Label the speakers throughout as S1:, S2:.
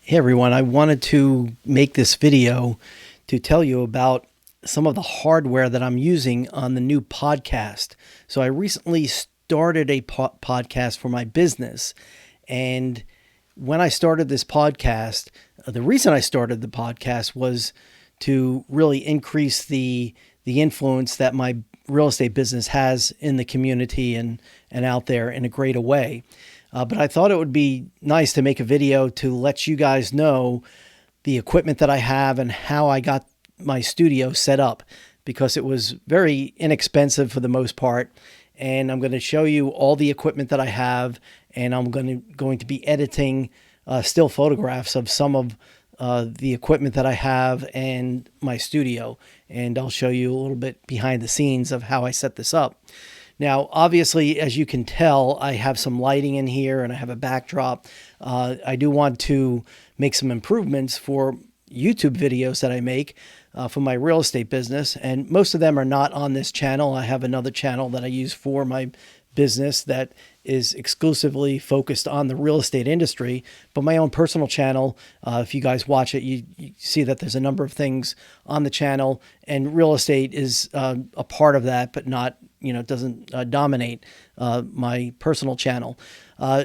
S1: Hey everyone, I wanted to make this video to tell you about some of the hardware that I'm using on the new podcast. So I recently started a podcast for my business, and when I started this podcast, the reason I started the podcast was to really increase the influence that my real estate business has in the community and out there in a greater way. But I thought it would be nice to make a video to let you guys know the equipment that I have and how I got my studio set up, because it was very inexpensive for the most part. And I'm going to show you all the equipment that I have, and I'm going to be editing still photographs of some of the equipment that I have and my studio. And I'll show you a little bit behind the scenes of how I set this up. Now, obviously, as you can tell, I have some lighting in here and I have a backdrop. I do want to make some improvements for YouTube videos that I make for my real estate business. And most of them are not on this channel. I have another channel that I use for my business that is exclusively focused on the real estate industry. But my own personal channel, if you guys watch it, you see that there's a number of things on the channel, and real estate is a part of that, but not, doesn't dominate my personal channel.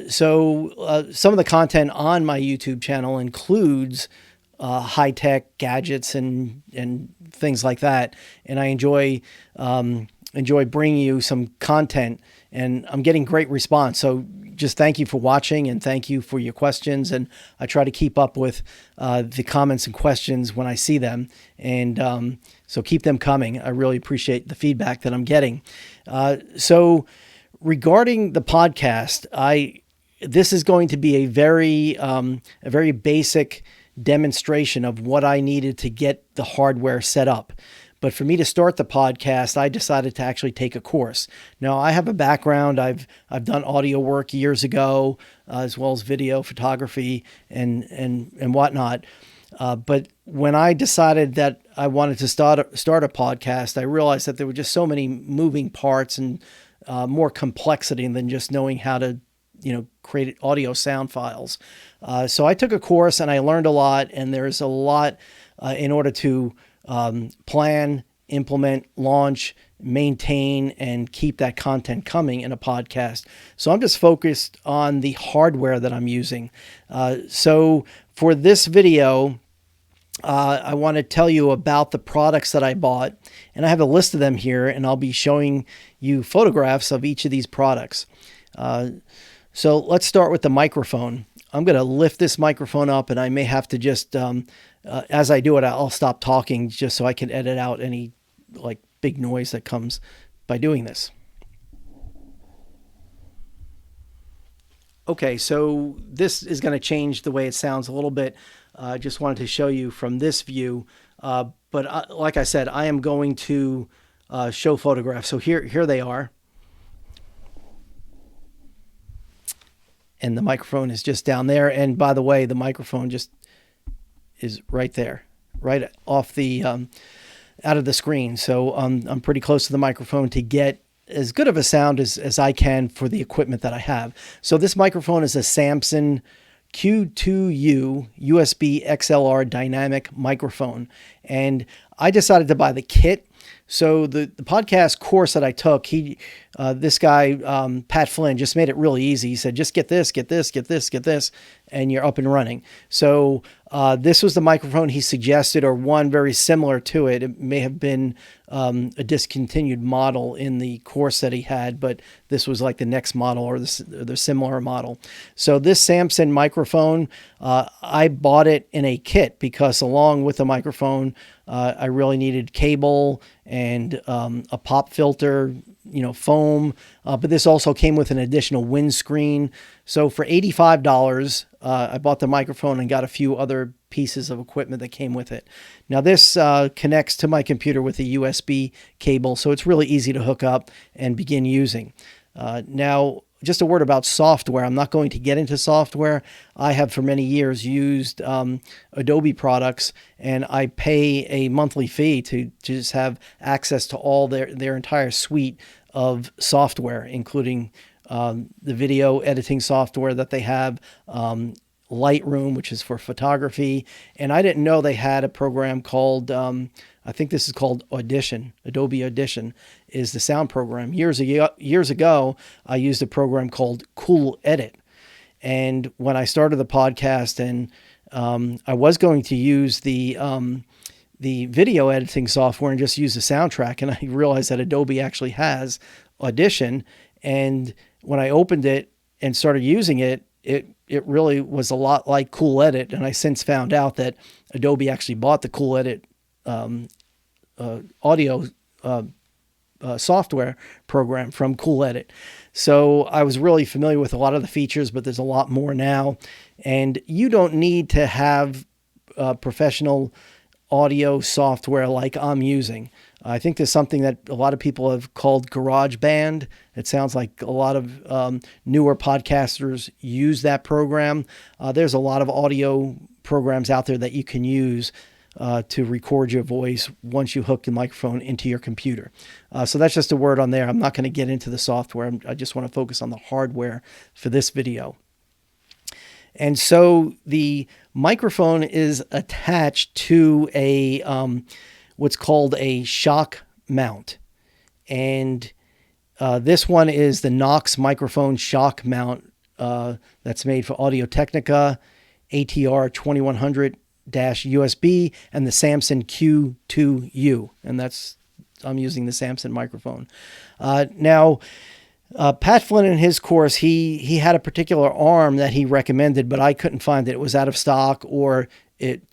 S1: So some of the content on my YouTube channel includes high-tech gadgets and things like that. And I enjoy bringing you some content, and I'm getting great response. So just thank you for watching, and thank you for your questions. And I try to keep up with the comments and questions when I see them. And so keep them coming. I really appreciate the feedback that I'm getting. So regarding the podcast, this is going to be a very basic demonstration of what I needed to get the hardware set up. But for me to start the podcast, I decided to actually take a course. Now, I have a background. I've done audio work years ago, as well as video photography and whatnot. But when I decided that I wanted to start a podcast, I realized that there were just so many moving parts and more complexity than just knowing how to create audio sound files. So I took a course and I learned a lot, and there's a lot in order to plan, implement, launch, maintain, and keep that content coming in a podcast. So I'm just focused on the hardware that I'm using. So for this video, I want to tell you about the products that I bought, and I have a list of them here, and I'll be showing you photographs of each of these products. So let's start with the microphone. I'm going to lift this microphone up, and I may have to just, as I do it, I'll stop talking just so I can edit out any big noise that comes by doing this. Okay, so this is going to change the way it sounds a little bit. I just wanted to show you from this view. But like I said, I am going to show photographs. So here they are. And the microphone is just down there. And by the way, the microphone just is right there, right off the out of the screen. So I'm pretty close to the microphone to get as good of a sound as I can for the equipment that I have. So this microphone is a Samson Q2U USB XLR dynamic microphone. And I decided to buy the kit. So the podcast course that I took, this guy, Pat Flynn, just made it really easy. He said, just get this, and you're up and running. So this was the microphone he suggested, or one very similar to it. It may have been a discontinued model in the course that he had, but this was like the next model or the similar model. So this Samson microphone, I bought it in a kit because along with the microphone, I really needed cable and a pop filter, foam. But this also came with an additional windscreen. So for $85, I bought the microphone and got a few other pieces of equipment that came with it. Now this connects to my computer with a USB cable, so it's really easy to hook up and begin using. Now, just a word about software. I'm not going to get into software. I have for many years used Adobe products, and I pay a monthly fee to just have access to all their entire suite of software, including the video editing software that they have, Lightroom, which is for photography. And I didn't know they had a program called, I think this is called Audition. Adobe Audition is the sound program. Years ago, I used a program called Cool Edit. And when I started the podcast, and I was going to use the video editing software and just use the soundtrack, and I realized that Adobe actually has Audition. And when I opened it and started using it, it really was a lot like Cool Edit. And I since found out that Adobe actually bought the Cool Edit audio software program from Cool Edit. So I was really familiar with a lot of the features, but there's a lot more now. And you don't need to have professional audio software like I'm using. I think there's something that a lot of people have called GarageBand. It sounds like a lot of newer podcasters use that program. There's a lot of audio programs out there that you can use to record your voice once you hook the microphone into your computer. So that's just a word on there. I'm not going to get into the software. I just want to focus on the hardware for this video. And so the microphone is attached to a what's called a shock mount. And this one is the Knox microphone shock mount that's made for Audio-Technica, ATR 2100-USB, and the Samson Q2U. And I'm using the Samson microphone. Now, Pat Flynn in his course, he had a particular arm that he recommended, but I couldn't find it. It was out of stock, or it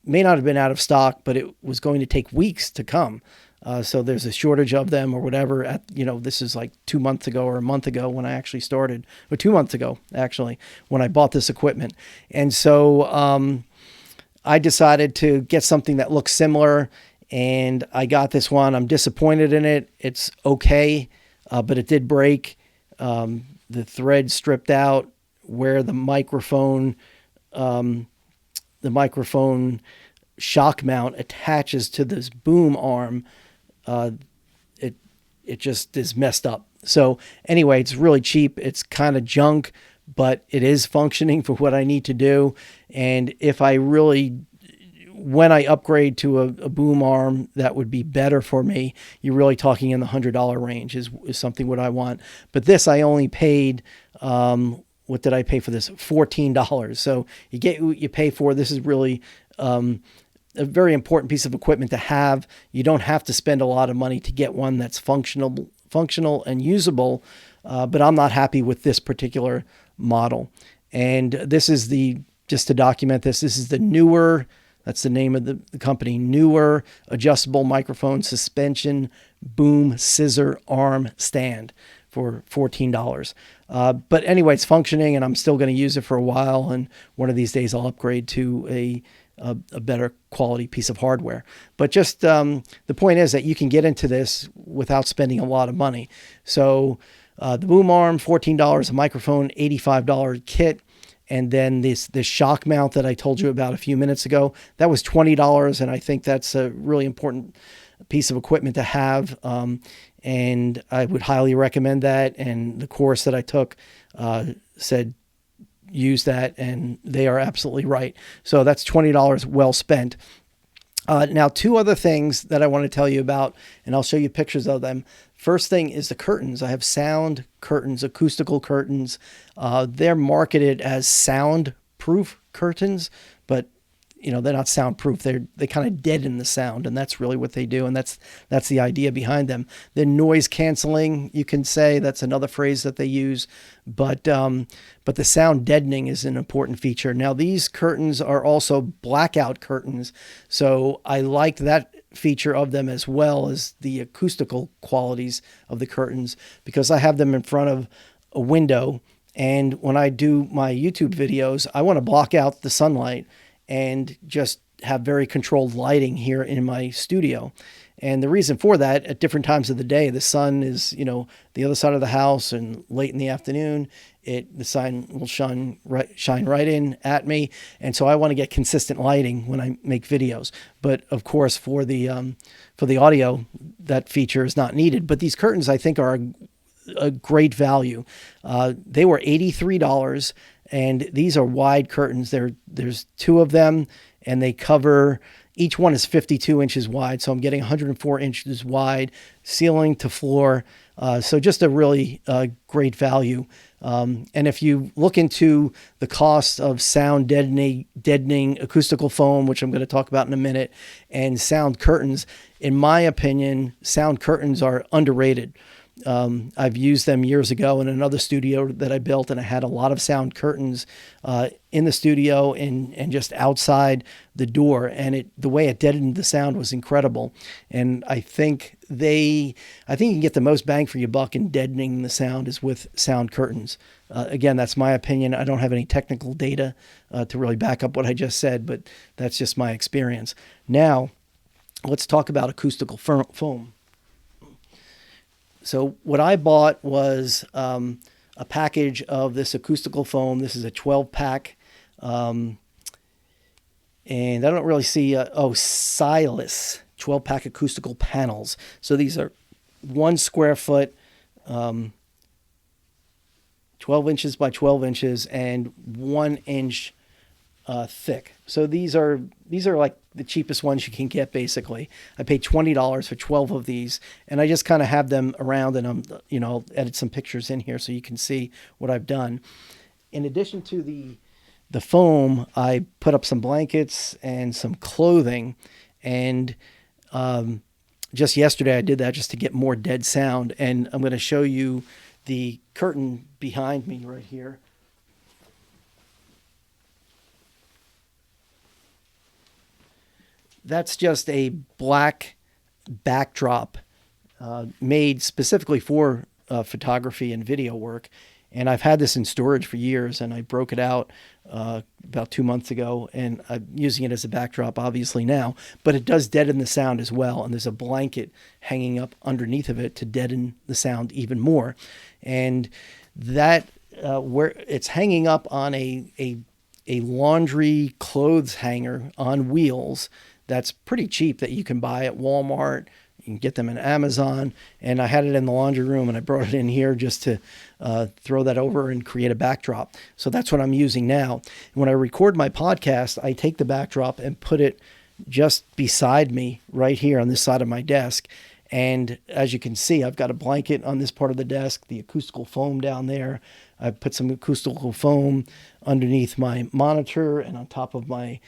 S1: may not have been out of stock, but it was going to take weeks to come. So there's a shortage of them or whatever. This is like 2 months ago or a month ago when I actually started, or 2 months ago, actually, when I bought this equipment. And so I decided to get something that looks similar, and I got this one. I'm disappointed in it. It's okay. But it did break. The thread stripped out where the microphone shock mount attaches to this boom arm. It just is messed up. So anyway, it's really cheap. It's kind of junk, but it is functioning for what I need to do. And when I upgrade to a boom arm that would be better for me, you're really talking in the $100 range is something what I want. But this, I only paid, what did I pay for this? $14. So you get what you pay for. This is really a very important piece of equipment to have. You don't have to spend a lot of money to get one that's functional and usable. But I'm not happy with this particular model. And this is just to document this is the NEEWER. That's the name of the company, NEEWER Adjustable Microphone Suspension Boom Scissor Arm Stand for $14. But anyway, it's functioning, and I'm still going to use it for a while. And one of these days I'll upgrade to a better quality piece of hardware. But just the point is that you can get into this without spending a lot of money. So the boom arm, $14, a microphone, $85 kit. And then this shock mount that I told you about a few minutes ago, that was $20. And I think that's a really important piece of equipment to have. And I would highly recommend that. And the course that I took said use that, and they are absolutely right. So that's $20 well spent. Now, two other things that I want to tell you about, and I'll show you pictures of them. First thing is the curtains. I have sound curtains, acoustical curtains. They're marketed as soundproof curtains, but they're not soundproof. They kind of deaden the sound, and that's really what they do, and that's the idea behind them. They're noise canceling, you can say. That's another phrase that they use, but the sound deadening is an important feature. Now, these curtains are also blackout curtains, so I like that feature of them as well as the acoustical qualities of the curtains, because I have them in front of a window, and when I do my YouTube videos, I want to block out the sunlight and just have very controlled lighting here in my studio. And the reason for that, at different times of the day, the sun is, the other side of the house, and late in the afternoon, the sun will shine right in at me. And so I want to get consistent lighting when I make videos. But of course, for the audio, that feature is not needed. But these curtains, I think, are a great value. They were $83, and these are wide curtains. There's two of them, and they cover, each one is 52 inches wide. So I'm getting 104 inches wide, ceiling to floor. So just a really great value. And if you look into the cost of sound deadening acoustical foam, which I'm going to talk about in a minute, and sound curtains, in my opinion, sound curtains are underrated. I've used them years ago in another studio that I built, and I had a lot of sound curtains in the studio and just outside the door, and the way it deadened the sound was incredible. And I think you can get the most bang for your buck in deadening the sound is with sound curtains. Again, that's my opinion. I don't have any technical data to really back up what I just said, but that's just my experience. Now, let's talk about acoustical foam. So what I bought was a package of this acoustical foam. This is a 12-pack. And I don't really see, Silas 12-pack acoustical panels. So these are 1 square foot, 12 inches by 12 inches, and 1 inch thick. So these are like the cheapest ones you can get, basically. I paid $20 for 12 of these, and I just kind of have them around, and I'll edit some pictures in here so you can see what I've done. In addition to the foam, I put up some blankets and some clothing, and just yesterday I did that just to get more dead sound, and I'm going to show you the curtain behind me right here. That's just a black backdrop made specifically for photography and video work. And I've had this in storage for years, and I broke it out about 2 months ago, and I'm using it as a backdrop obviously now, but it does deaden the sound as well. And there's a blanket hanging up underneath of it to deaden the sound even more. And that where it's hanging up on a laundry clothes hanger on wheels. That's pretty cheap, that you can buy at Walmart. You can get them in Amazon. And I had it in the laundry room, and I brought it in here just to throw that over and create a backdrop. So that's what I'm using now. And when I record my podcast, I take the backdrop and put it just beside me right here on this side of my desk. And as you can see, I've got a blanket on this part of the desk, the acoustical foam down there. I put some acoustical foam underneath my monitor and on top of my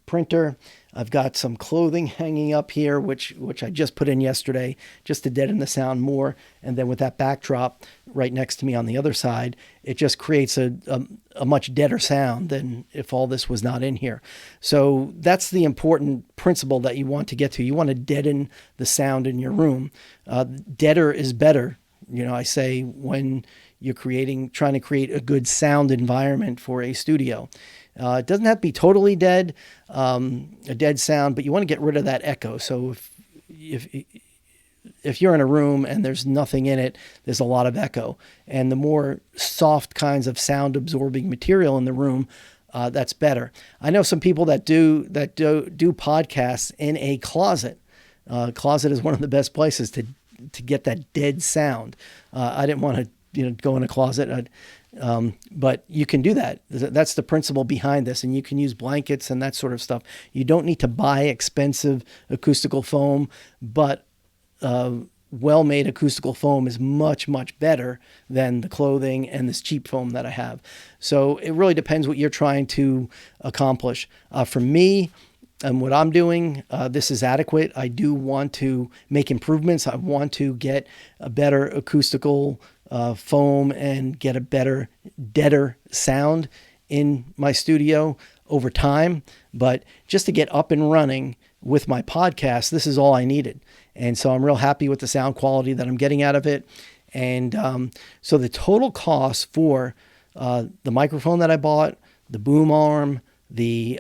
S1: printer. I've got some clothing hanging up here, which I just put in yesterday just to deaden the sound more. And then with that backdrop right next to me on the other side, it just creates a much deader sound than if all this was not in here. So that's the important principle that you want to get to. You want to deaden the sound in your room. Deader is better. I say when you're trying to create a good sound environment for a studio. It doesn't have to be totally dead, a dead sound, but you want to get rid of that echo. So if you're in a room and there's nothing in it, there's a lot of echo. And the more soft kinds of sound absorbing material in the room, that's better. I know some people that do podcasts in a closet. Closet is one of the best places to get that dead sound. I didn't want to go in a closet. But you can do that. That's the principle behind this. And you can use blankets and that sort of stuff. You don't need to buy expensive acoustical foam, but well-made acoustical foam is much, much better than the clothing and this cheap foam that I have. So it really depends what you're trying to accomplish. For me, and what I'm doing, this is adequate. I do want to make improvements. I want to get a better acoustical foam and get a better, deader sound in my studio over time. But just to get up and running with my podcast, this is all I needed. And so I'm real happy with the sound quality that I'm getting out of it. And so the total cost for the microphone that I bought, the boom arm, the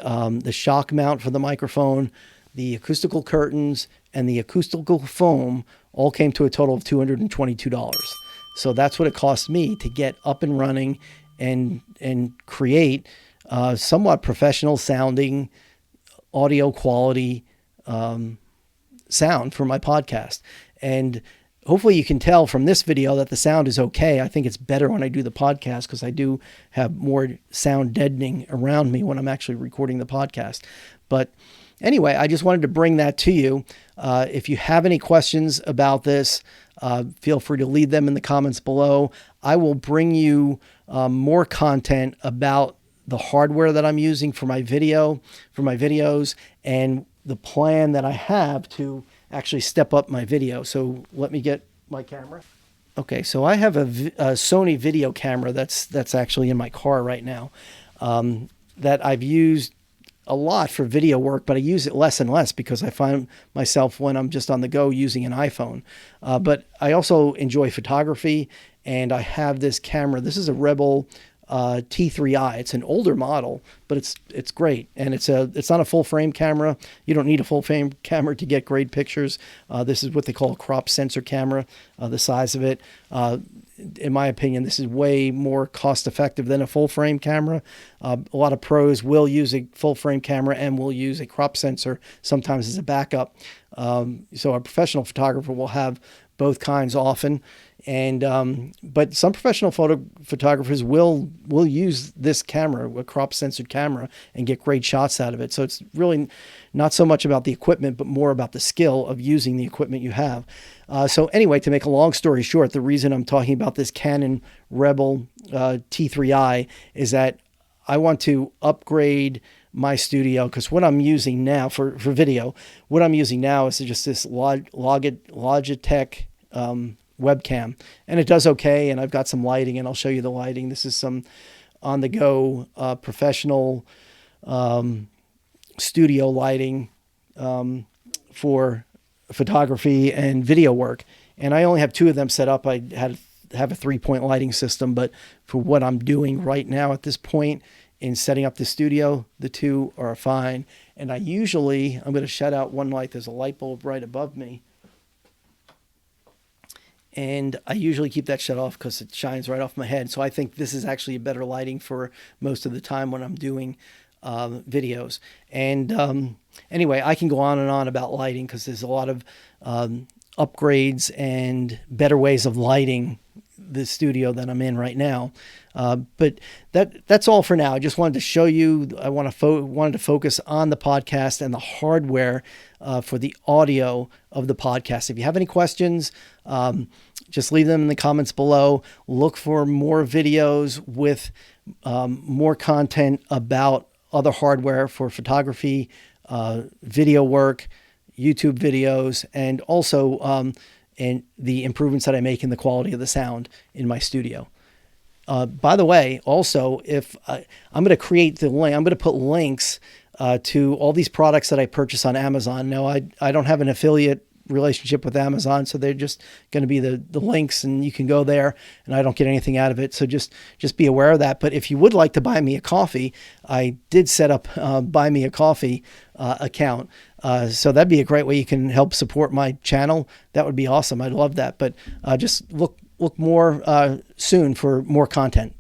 S1: shock mount for the microphone, the acoustical curtains, and the acoustical foam all came to a total of $222. So that's what it cost me to get up and running and create somewhat professional sounding audio quality sound for my podcast. And hopefully you can tell from this video that the sound is okay. I think it's better when I do the podcast because I do have more sound deadening around me when I'm actually recording the podcast. But anyway, I just wanted to bring that to you. If you have any questions about this, feel free to leave them in the comments below. I will bring you more content about the hardware that I'm using for my videos, and the plan that I have to actually step up my video. So let me get my camera. Okay, so I have a Sony video camera that's actually in my car right now, that I've used a lot for video work, but I use it less and less because I find myself when I'm just on the go using an iPhone. But I also enjoy photography, and I have this camera. This is a Rebel T3i. It's an older model, but it's great, and it's not a full frame camera. You don't need a full frame camera to get great pictures. This is what they call a crop sensor camera. The size of it, in my opinion, this is way more cost effective than a full frame camera. A lot of pros will use a full frame camera and will use a crop sensor sometimes as a backup. So a professional photographer will have both kinds often. And but some professional photographers will use this camera, a crop censored camera, and get great shots out of it. So it's really not so much about the equipment, but more about the skill of using the equipment you have. So anyway, to make a long story short, the reason I'm talking about this Canon Rebel T3i is that I want to upgrade my studio, because what I'm using now for video, what I'm using now is just this Logitech webcam, and it does okay, and I've got some lighting, and I'll show you the lighting. This is some on-the-go professional studio lighting for photography and video work, and I only have 2 of them set up. I have a 3-point lighting system, but for what I'm doing right now at this point in setting up the studio, the 2 are fine. And I'm going to shut out one light. There's a light bulb right above me, and I usually keep that shut off because it shines right off my head. So I think this is actually a better lighting for most of the time when I'm doing videos. And anyway, I can go on and on about lighting because there's a lot of upgrades and better ways of lighting the studio that I'm in right now. But that's all for now. I just wanted to show you, I wanted to focus on the podcast and the hardware for the audio of the podcast. If you have any questions, just leave them in the comments below. Look for more videos with more content about other hardware for photography, video work, YouTube videos, and also and the improvements that I make in the quality of the sound in my studio. By the way, also, if I'm going to create the link, I'm going to put links to all these products that I purchase on Amazon. Now, I don't have an affiliate relationship with Amazon, so they're just going to be the links, and you can go there, and I don't get anything out of it. So just be aware of that. But if you would like to buy me a coffee, I did set up buy me a coffee account. So that'd be a great way you can help support my channel. That would be awesome. I'd love that. But just look more soon for more content.